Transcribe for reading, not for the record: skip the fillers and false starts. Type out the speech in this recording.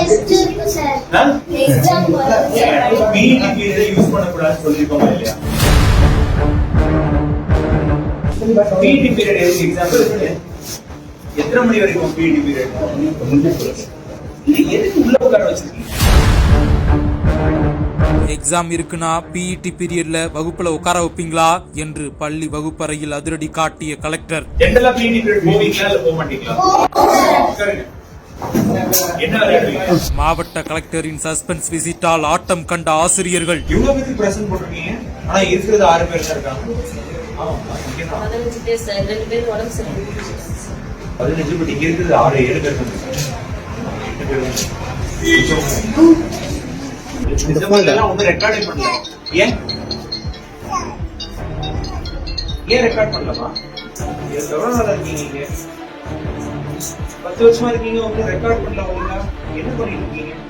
Test இருக்கு sir. Exam வரும் sir. PET period use பண்ணக்கூடாதுன்னு சொல்லிருக்கோமா இல்லையா? பிஇடி பீரியட் எதுக்கு எக்ஸாம் இருக்கு? எத்தனை மணி வரைக்கும் பிஇடி பீரியட்? எதுக்கு உள்ள உட்கார வச்சிருக்கீங்க? எக்ஸாம் இருக்குன்னா பிஇடி பீரியட்ல வகுப்புல உட்கார வைப்பீங்களா என்று பள்ளி வகுப்பறையில் அதிரடி காட்டிய கலெக்டர். ஜெனரலா பிஇடி பீரியட் போவீங்களா இல்ல போக மாட்டீங்களா? என்ன விளையாடுவீங்க? மாவட்ட கலெக்டரின் சஸ்பென்ஸ் விசிட்டால் ஆட்டம் கண்ட ஆசிரியர்கள். இவ்வளவு பேருக்கு பிரசன்ட் போட்டிருக்கீங்க, ஆனா இருக்கிறது 6 பேர் தான் இருக்காங்க. 15 பேர் சார், 2 பேர் உடம்பு சரியில்லை. 15 பட் இங்க இருக்கிறது 6-7 பேர் தான். 8 பேர் தான். ஒன்னும் ரெக்கார்டே பண்ணல. ஏன் ரெக்கார்ட் பண்ணலாமா? எவ்வளவு நாளா இருக்கீங்க இங்க? 10 வருஷமா இருக்கீங்க, ஒன்னும் ரெக்கார்ட் பண்ணல. என்ன பண்ணிட்டு இருக்கீங்க?